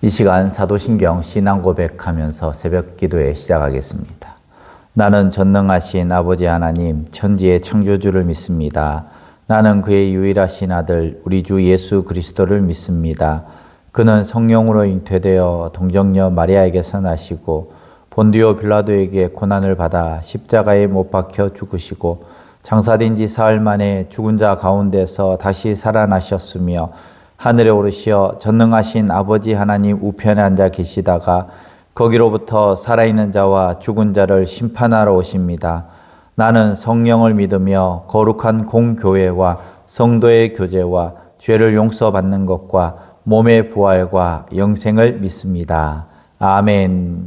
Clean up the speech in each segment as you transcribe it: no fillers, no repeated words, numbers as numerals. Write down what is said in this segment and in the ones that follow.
이 시간 사도신경 신앙 고백하면서 새벽 기도에 시작하겠습니다. 나는 전능하신 아버지 하나님, 천지의 창조주를 믿습니다. 나는 그의 유일하신 아들, 우리 주 예수 그리스도를 믿습니다. 그는 성령으로 잉태되어 동정녀 마리아에게서 나시고 본디오 빌라도에게 고난을 받아 십자가에 못 박혀 죽으시고 장사된 지 사흘 만에 죽은 자 가운데서 다시 살아나셨으며 하늘에 오르시어 전능하신 아버지 하나님 우편에 앉아 계시다가 거기로부터 살아있는 자와 죽은 자를 심판하러 오십니다. 나는 성령을 믿으며 거룩한 공교회와 성도의 교제와 죄를 용서받는 것과 몸의 부활과 영생을 믿습니다. 아멘.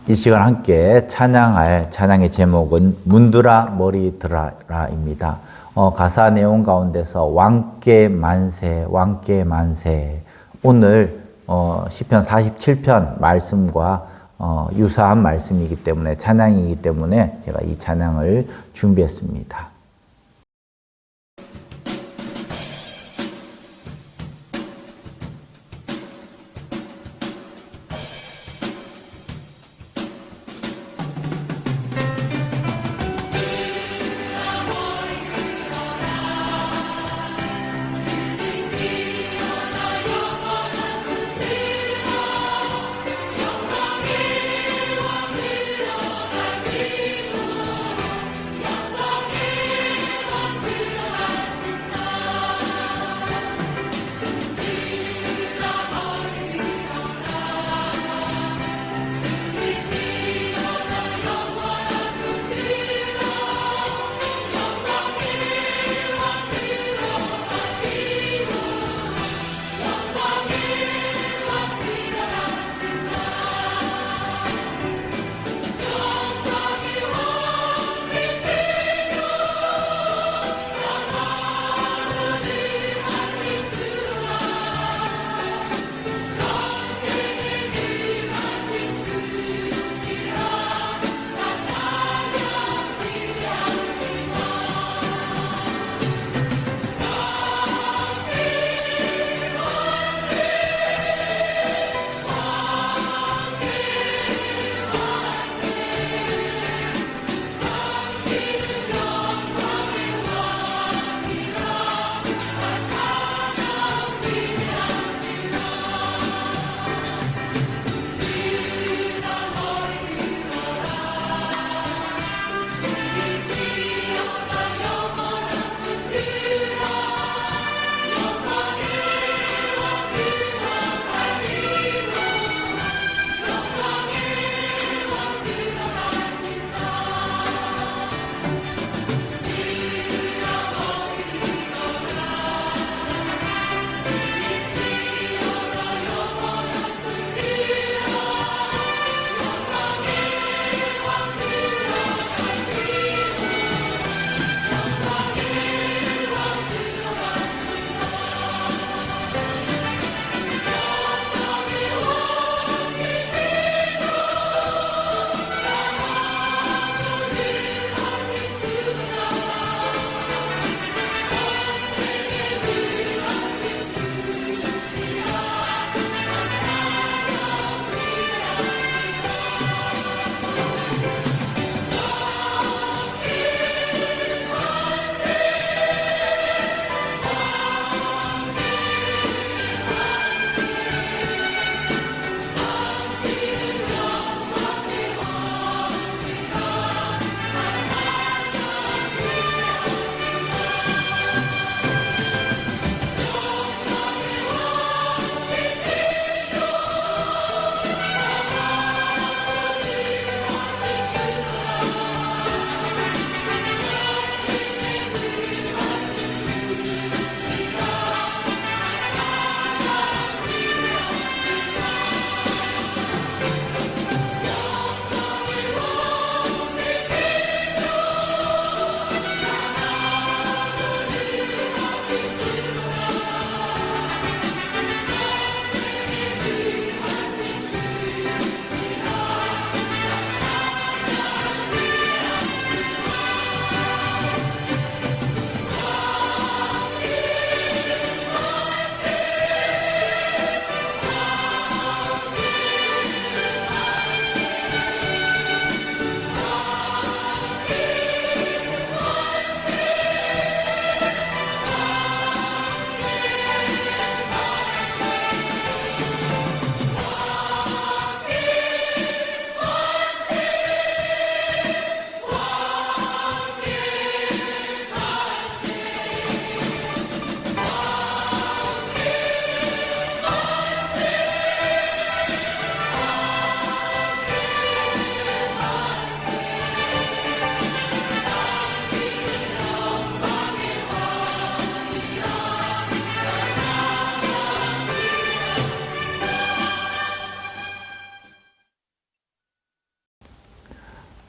이 시간 함께 찬양할 찬양의 제목은 문드라 머리 들어라입니다. 가사 내용 가운데서 왕께 만세, 왕께 만세. 오늘 시편 47편 말씀과 유사한 말씀이기 때문에 찬양이기 때문에 제가 이 찬양을 준비했습니다.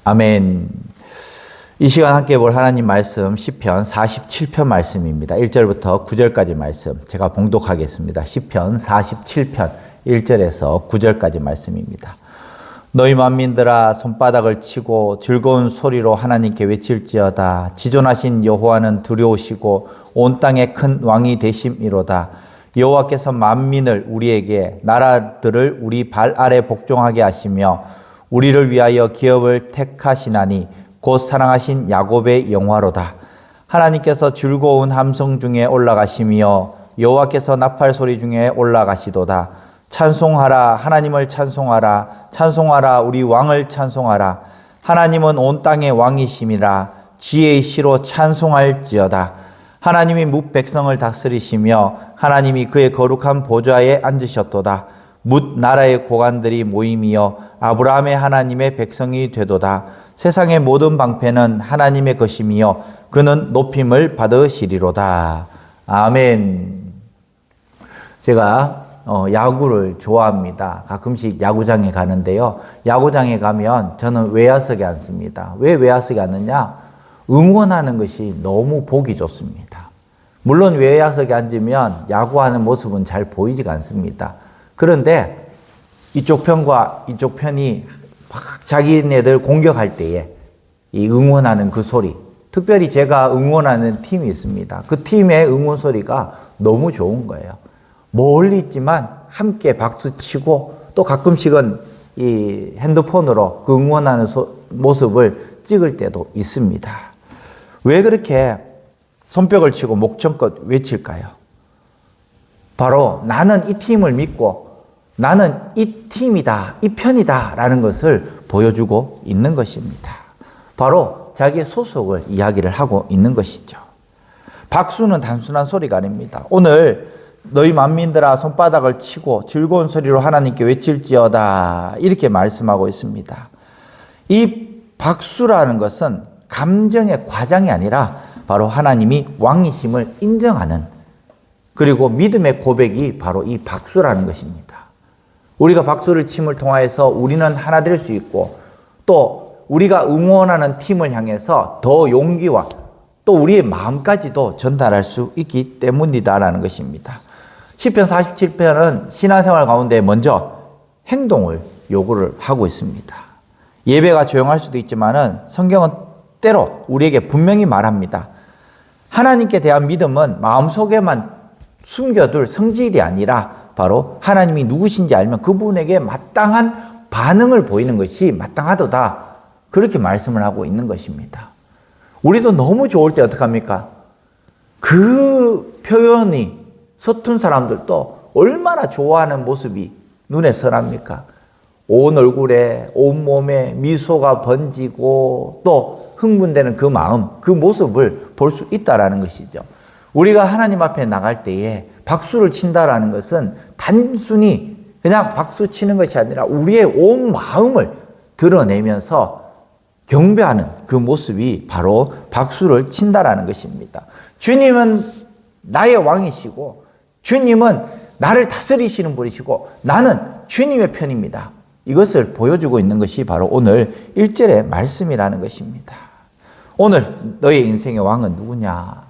아멘. 이 시간 함께 볼 하나님 말씀 시편 47편 말씀입니다. 1절부터 9절까지 말씀 제가 봉독하겠습니다. 시편 47편 1절에서 9절까지 말씀입니다. 너희 만민들아 손바닥을 치고 즐거운 소리로 하나님께 외칠지어다. 지존하신 여호와는 두려우시고 온 땅에 큰 왕이 되심이로다. 여호와께서 만민을 우리에게 나라들을 우리 발 아래 복종하게 하시며 우리를 위하여 기업을 택하시나니 곧 사랑하신 야곱의 영화로다. 하나님께서 즐거운 함성 중에 올라가시며 여호와께서 나팔 소리 중에 올라가시도다. 찬송하라, 하나님을 찬송하라. 찬송하라, 우리 왕을 찬송하라. 하나님은 온 땅의 왕이심이라. 지혜의 시로 찬송할지어다. 하나님이 뭇 백성을 다스리시며 하나님이 그의 거룩한 보좌에 앉으셨도다. 뭇 나라의 고관들이 모임이여 아브라함의 하나님의 백성이 되도다. 세상의 모든 방패는 하나님의 것이며 그는 높임을 받으시리로다. 아멘. 제가 야구를 좋아합니다. 가끔씩 야구장에 가는데요. 야구장에 가면 저는 외야석에 앉습니다. 왜 외야석에 앉느냐? 응원하는 것이 너무 보기 좋습니다. 물론 외야석에 앉으면 야구하는 모습은 잘 보이지가 않습니다. 그런데 이쪽 편과 이쪽 편이 막 자기네들 공격할 때에 이 응원하는 그 소리, 특별히 제가 응원하는 팀이 있습니다. 그 팀의 응원 소리가 너무 좋은 거예요. 멀리 있지만 함께 박수 치고 또 가끔씩은 이 핸드폰으로 그 응원하는 모습을 찍을 때도 있습니다. 왜 그렇게 손뼉을 치고 목청껏 외칠까요? 바로 나는 이 팀을 믿고 나는 이 팀이다, 이 편이다 라는 것을 보여주고 있는 것입니다. 바로 자기의 소속을 이야기를 하고 있는 것이죠. 박수는 단순한 소리가 아닙니다. 오늘 너희 만민들아 손바닥을 치고 즐거운 소리로 하나님께 외칠지어다 이렇게 말씀하고 있습니다. 이 박수라는 것은 감정의 과장이 아니라 바로 하나님이 왕이심을 인정하는 그리고 믿음의 고백이 바로 이 박수라는 것입니다. 우리가 박수를 침을 통하여서 우리는 하나 될 수 있고 또 우리가 응원하는 팀을 향해서 더 용기와 또 우리의 마음까지도 전달할 수 있기 때문이다라는 것입니다. 시편 47편은 신앙생활 가운데 먼저 행동을 요구를 하고 있습니다. 예배가 조용할 수도 있지만은 성경은 때로 우리에게 분명히 말합니다. 하나님께 대한 믿음은 마음속에만 숨겨둘 성질이 아니라 바로 하나님이 누구신지 알면 그분에게 마땅한 반응을 보이는 것이 마땅하도다. 그렇게 말씀을 하고 있는 것입니다. 우리도 너무 좋을 때 어떡합니까? 그 표현이 서툰 사람들도 얼마나 좋아하는 모습이 눈에 선합니까? 온 얼굴에 온 몸에 미소가 번지고 또 흥분되는 그 마음, 그 모습을 볼 수 있다라는 것이죠. 우리가 하나님 앞에 나갈 때에 박수를 친다라는 것은 단순히 그냥 박수 치는 것이 아니라 우리의 온 마음을 드러내면서 경배하는 그 모습이 바로 박수를 친다라는 것입니다. 주님은 나의 왕이시고 주님은 나를 다스리시는 분이시고 나는 주님의 편입니다. 이것을 보여주고 있는 것이 바로 오늘 1절의 말씀이라는 것입니다. 오늘 너의 인생의 왕은 누구냐?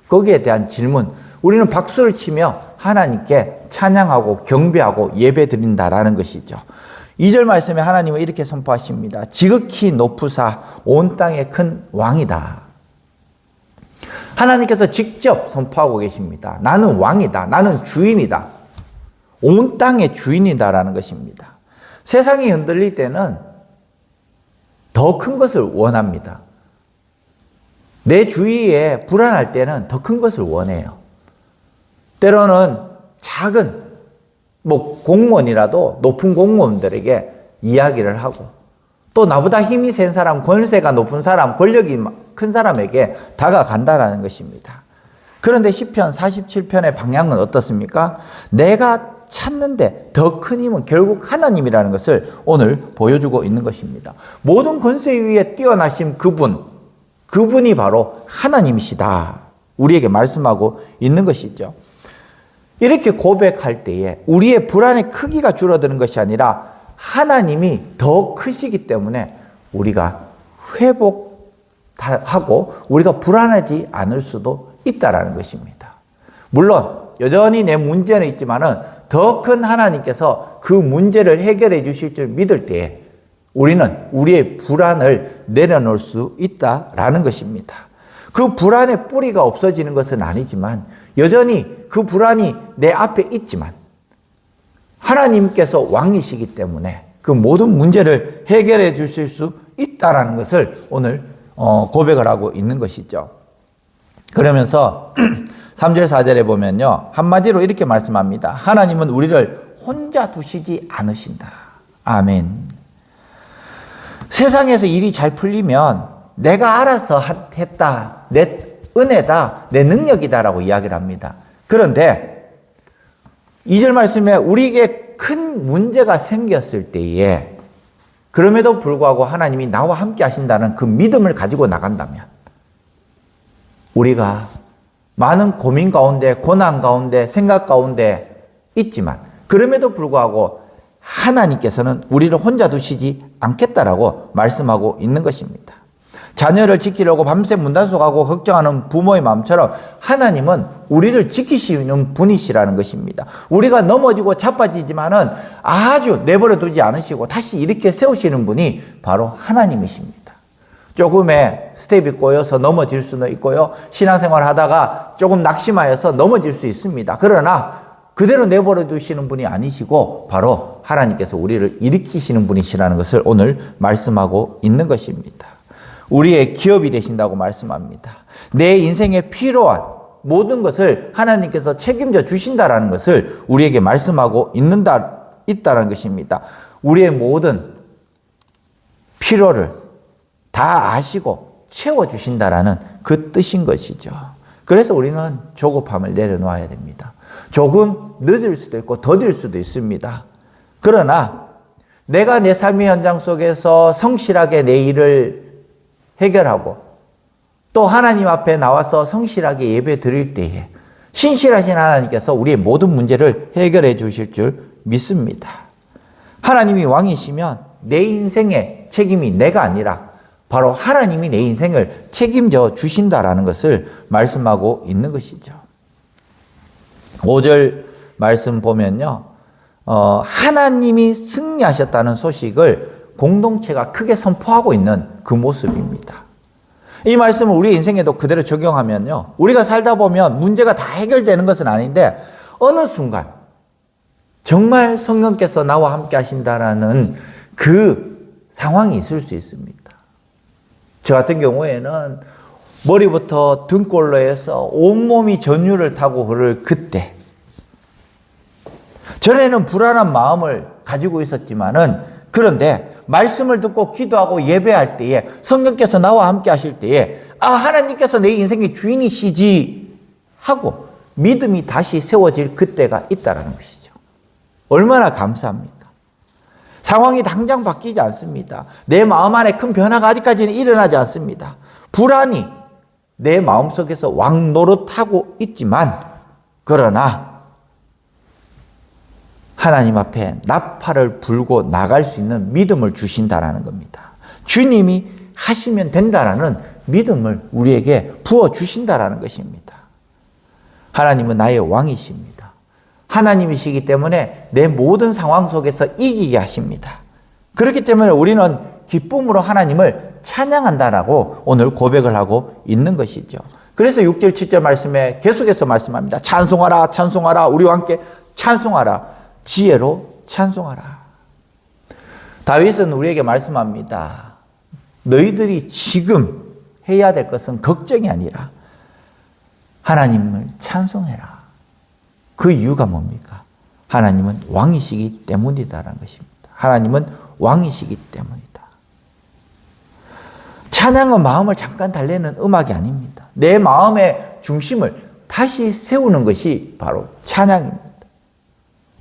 거기에 대한 질문, 우리는 박수를 치며 하나님께 찬양하고 경배하고 예배드린다라는 것이죠. 2절 말씀에 하나님은 이렇게 선포하십니다. 지극히 높으사 온 땅의 큰 왕이다. 하나님께서 직접 선포하고 계십니다. 나는 왕이다. 나는 주인이다. 온 땅의 주인이다라는 것입니다. 세상이 흔들릴 때는 더 큰 것을 원합니다. 내 주위에 불안할 때는 더 큰 것을 원해요. 때로는 작은 공무원이라도 높은 공무원들에게 이야기를 하고 또 나보다 힘이 센 사람, 권세가 높은 사람, 권력이 큰 사람에게 다가간다라는 것입니다. 그런데 시편 47편의 방향은 어떻습니까? 내가 찾는데 더 큰 힘은 결국 하나님이라는 것을 오늘 보여주고 있는 것입니다. 모든 권세 위에 뛰어나신 그분이 바로 하나님이시다. 우리에게 말씀하고 있는 것이죠. 이렇게 고백할 때에 우리의 불안의 크기가 줄어드는 것이 아니라 하나님이 더 크시기 때문에 우리가 회복하고 우리가 불안하지 않을 수도 있다라는 것입니다. 물론 여전히 내 문제는 있지만은 더 큰 하나님께서 그 문제를 해결해 주실 줄 믿을 때에 우리는 우리의 불안을 내려놓을 수 있다라는 것입니다. 그 불안의 뿌리가 없어지는 것은 아니지만 여전히 그 불안이 내 앞에 있지만 하나님께서 왕이시기 때문에 그 모든 문제를 해결해 주실 수 있다라는 것을 오늘 고백을 하고 있는 것이죠. 그러면서 3절 4절에 보면요, 한마디로 이렇게 말씀합니다. 하나님은 우리를 혼자 두시지 않으신다. 아멘. 세상에서 일이 잘 풀리면 내가 알아서 했다, 내 은혜다, 내 능력이다라고 이야기를 합니다. 그런데 2절 말씀에 우리에게 큰 문제가 생겼을 때에 그럼에도 불구하고 하나님이 나와 함께 하신다는 그 믿음을 가지고 나간다면 우리가 많은 고민 가운데, 고난 가운데, 생각 가운데 있지만 그럼에도 불구하고 하나님께서는 우리를 혼자 두시지 않겠다라고 말씀하고 있는 것입니다. 자녀를 지키려고 밤새 문단속하고 걱정하는 부모의 마음처럼 하나님은 우리를 지키시는 분이시라는 것입니다. 우리가 넘어지고 자빠지지만은 아주 내버려 두지 않으시고 다시 이렇게 세우시는 분이 바로 하나님이십니다. 조금의 스텝이 꼬여서 넘어질 수는 있고요. 신앙생활 하다가 조금 낙심하여서 넘어질 수 있습니다. 그러나 그대로 내버려 두시는 분이 아니시고 바로 하나님께서 우리를 일으키시는 분이시라는 것을 오늘 말씀하고 있는 것입니다. 우리의 기업이 되신다고 말씀합니다. 내 인생에 필요한 모든 것을 하나님께서 책임져 주신다라는 것을 우리에게 말씀하고 있다는 것입니다. 우리의 모든 필요를 다 아시고 채워주신다라는 그 뜻인 것이죠. 그래서 우리는 조급함을 내려놓아야 됩니다. 조금 늦을 수도 있고 더딜 수도 있습니다. 그러나 내가 내 삶의 현장 속에서 성실하게 내 일을 해결하고 또 하나님 앞에 나와서 성실하게 예배 드릴 때에 신실하신 하나님께서 우리의 모든 문제를 해결해 주실 줄 믿습니다. 하나님이 왕이시면 내 인생의 책임이 내가 아니라 바로 하나님이 내 인생을 책임져 주신다라는 것을 말씀하고 있는 것이죠. 5절 말씀 보면요, 하나님이 승리하셨다는 소식을 공동체가 크게 선포하고 있는 그 모습입니다. 이 말씀을 우리 인생에도 그대로 적용하면요, 우리가 살다 보면 문제가 다 해결되는 것은 아닌데 어느 순간 정말 성령께서 나와 함께 하신다라는 그 상황이 있을 수 있습니다. 저 같은 경우에는 머리부터 등골로 해서 온몸이 전율을 타고 흐를 그때, 전에는 불안한 마음을 가지고 있었지만은 그런데 말씀을 듣고 기도하고 예배할 때에 성령께서 나와 함께 하실 때에 하나님께서 내 인생의 주인이시지 하고 믿음이 다시 세워질 그때가 있다는 것이죠. 얼마나 감사합니까? 상황이 당장 바뀌지 않습니다. 내 마음 안에 큰 변화가 아직까지는 일어나지 않습니다. 불안이 내 마음속에서 왕노릇하고 있지만 그러나 하나님 앞에 나팔을 불고 나갈 수 있는 믿음을 주신다라는 겁니다. 주님이 하시면 된다라는 믿음을 우리에게 부어주신다라는 것입니다. 하나님은 나의 왕이십니다. 하나님이시기 때문에 내 모든 상황 속에서 이기게 하십니다. 그렇기 때문에 우리는 기쁨으로 하나님을 찬양한다라고 오늘 고백을 하고 있는 것이죠. 그래서 6절 7절 말씀에 계속해서 말씀합니다. 찬송하라 찬송하라 우리와 함께 찬송하라 지혜로 찬송하라. 다윗은 우리에게 말씀합니다. 너희들이 지금 해야 될 것은 걱정이 아니라 하나님을 찬송해라. 그 이유가 뭡니까? 하나님은 왕이시기 때문이다라는 것입니다. 하나님은 왕이시기 때문이다. 찬양은 마음을 잠깐 달래는 음악이 아닙니다. 내 마음의 중심을 다시 세우는 것이 바로 찬양입니다.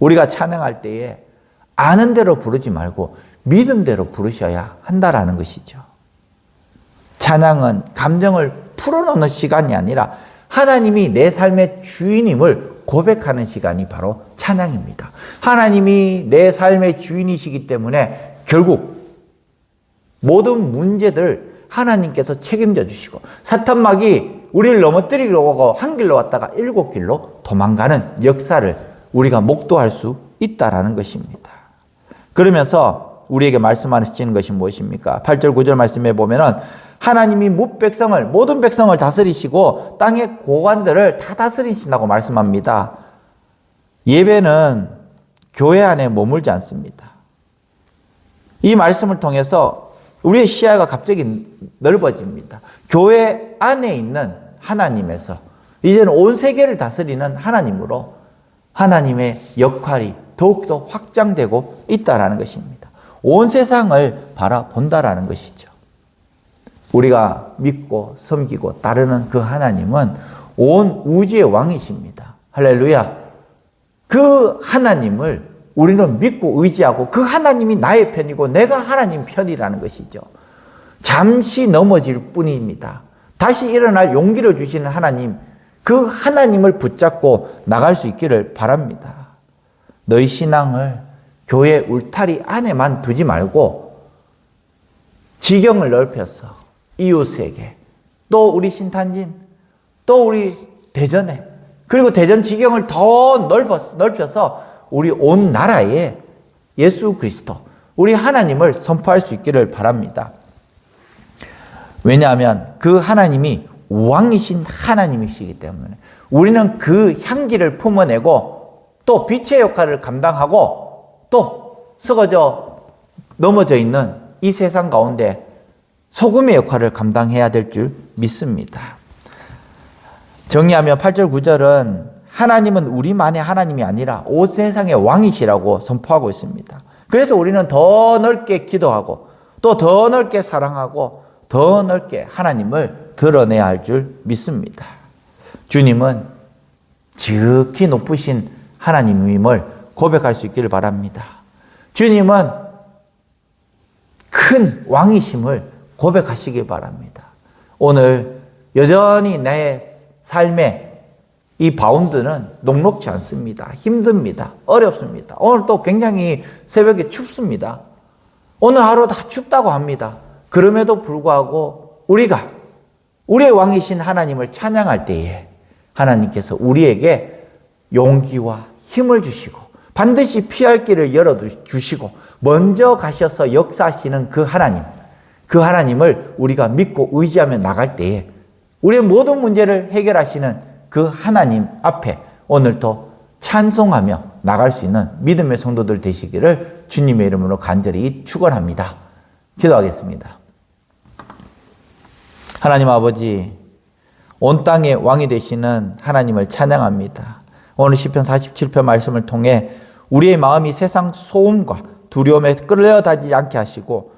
우리가 찬양할 때에 아는 대로 부르지 말고 믿음대로 부르셔야 한다라는 것이죠. 찬양은 감정을 풀어놓는 시간이 아니라 하나님이 내 삶의 주인임을 고백하는 시간이 바로 찬양입니다. 하나님이 내 삶의 주인이시기 때문에 결국 모든 문제들 하나님께서 책임져 주시고, 사탄막이 우리를 넘어뜨리려고 하고 한 길로 왔다가 7길로 도망가는 역사를 우리가 목도할 수 있다라는 것입니다. 그러면서 우리에게 말씀하시는 것이 무엇입니까? 8절 9절 말씀에 보면은 하나님이 모든 백성을 다스리시고 땅의 고관들을 다 다스리신다고 말씀합니다. 예배는 교회 안에 머물지 않습니다. 이 말씀을 통해서 우리의 시야가 갑자기 넓어집니다. 교회 안에 있는 하나님에서 이제는 온 세계를 다스리는 하나님으로 하나님의 역할이 더욱더 확장되고 있다라는 것입니다. 온 세상을 바라본다라는 것이죠. 우리가 믿고 섬기고 따르는 그 하나님은 온 우주의 왕이십니다. 할렐루야. 그 하나님을 우리는 믿고 의지하고 그 하나님이 나의 편이고 내가 하나님 편이라는 것이죠. 잠시 넘어질 뿐입니다. 다시 일어날 용기를 주시는 하나님, 그 하나님을 붙잡고 나갈 수 있기를 바랍니다. 너희 신앙을 교회 울타리 안에만 두지 말고 지경을 넓혀서 이웃에게, 또 우리 신탄진, 또 우리 대전에, 그리고 대전 지경을 더 넓혀서 우리 온 나라에 예수 그리스도, 우리 하나님을 선포할 수 있기를 바랍니다. 왜냐하면 그 하나님이 왕이신 하나님이시기 때문에 우리는 그 향기를 품어내고 또 빛의 역할을 감당하고 또 썩어져 넘어져 있는 이 세상 가운데 소금의 역할을 감당해야 될 줄 믿습니다. 정리하면 8절 9절은 하나님은 우리만의 하나님이 아니라 온 세상의 왕이시라고 선포하고 있습니다. 그래서 우리는 더 넓게 기도하고 또 더 넓게 사랑하고 더 넓게 하나님을 드러내야 할 줄 믿습니다. 주님은 지극히 높으신 하나님임을 고백할 수 있기를 바랍니다. 주님은 큰 왕이심을 고백하시기 바랍니다. 오늘 여전히 내 삶의 이 바운드는 녹록지 않습니다. 힘듭니다. 어렵습니다. 오늘 또 굉장히 새벽에 춥습니다. 오늘 하루 다 춥다고 합니다. 그럼에도 불구하고 우리가 우리의 왕이신 하나님을 찬양할 때에 하나님께서 우리에게 용기와 힘을 주시고 반드시 피할 길을 열어주시고 먼저 가셔서 역사하시는 그 하나님을 우리가 믿고 의지하며 나갈 때에 우리의 모든 문제를 해결하시는 그 하나님 앞에 오늘도 찬송하며 나갈 수 있는 믿음의 성도들 되시기를 주님의 이름으로 간절히 축원합니다. 기도하겠습니다. 하나님 아버지, 온 땅의 왕이 되시는 하나님을 찬양합니다. 오늘 시편 47편 말씀을 통해 우리의 마음이 세상 소음과 두려움에 끌려다니지 않게 하시고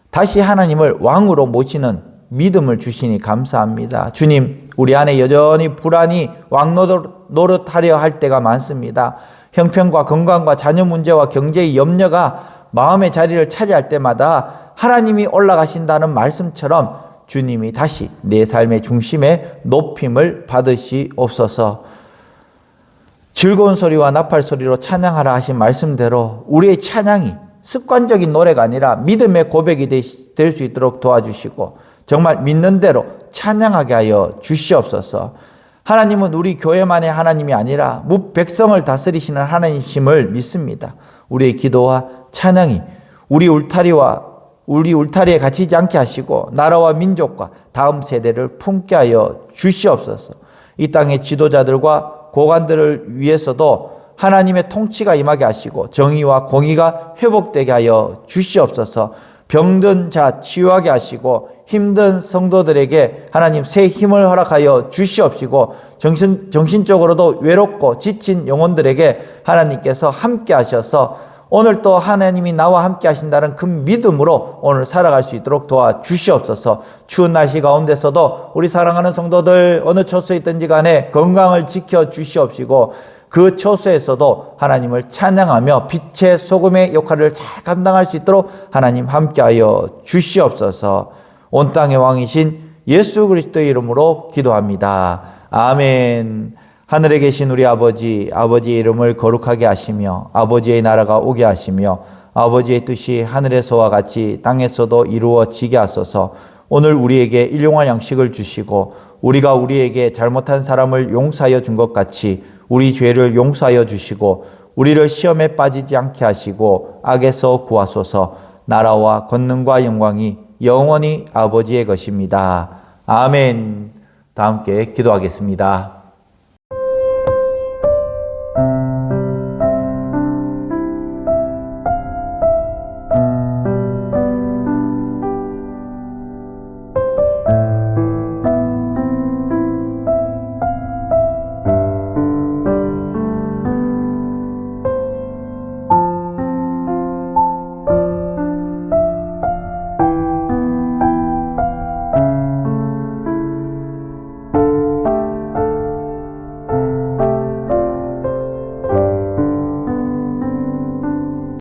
다시 하나님을 왕으로 모시는 믿음을 주시니 감사합니다. 주님, 우리 안에 여전히 불안이 왕노릇하려 할 때가 많습니다. 형편과 건강과 자녀 문제와 경제의 염려가 마음의 자리를 차지할 때마다 하나님이 올라가신다는 말씀처럼 주님이 다시 내 삶의 중심에 높임을 받으시옵소서. 즐거운 소리와 나팔 소리로 찬양하라 하신 말씀대로 우리의 찬양이 습관적인 노래가 아니라 믿음의 고백이 될 수 있도록 도와주시고 정말 믿는 대로 찬양하게 하여 주시옵소서. 하나님은 우리 교회만의 하나님이 아니라 백성을 다스리시는 하나님이심을 믿습니다. 우리의 기도와 찬양이 우리 울타리에 갇히지 않게 하시고 나라와 민족과 다음 세대를 품게 하여 주시옵소서. 이 땅의 지도자들과 고관들을 위해서도 하나님의 통치가 임하게 하시고 정의와 공의가 회복되게 하여 주시옵소서. 병든 자 치유하게 하시고 힘든 성도들에게 하나님 새 힘을 허락하여 주시옵시고 정신적으로도 외롭고 지친 영혼들에게 하나님께서 함께 하셔서 오늘 또 하나님이 나와 함께 하신다는 그 믿음으로 오늘 살아갈 수 있도록 도와주시옵소서. 추운 날씨 가운데서도 우리 사랑하는 성도들 어느 처소에 있든지 간에 건강을 지켜주시옵시고 그 처소에서도 하나님을 찬양하며 빛의 소금의 역할을 잘 감당할 수 있도록 하나님 함께하여 주시옵소서. 온 땅의 왕이신 예수 그리스도의 이름으로 기도합니다. 아멘. 하늘에 계신 우리 아버지의 이름을 거룩하게 하시며 아버지의 나라가 오게 하시며 아버지의 뜻이 하늘에서와 같이 땅에서도 이루어지게 하소서. 오늘 우리에게 일용할 양식을 주시고 우리가 우리에게 잘못한 사람을 용서하여 준 것 같이 우리 죄를 용서하여 주시고 우리를 시험에 빠지지 않게 하시고 악에서 구하소서. 나라와 권능과 영광이 영원히 아버지의 것입니다. 아멘. 다 함께 기도하겠습니다.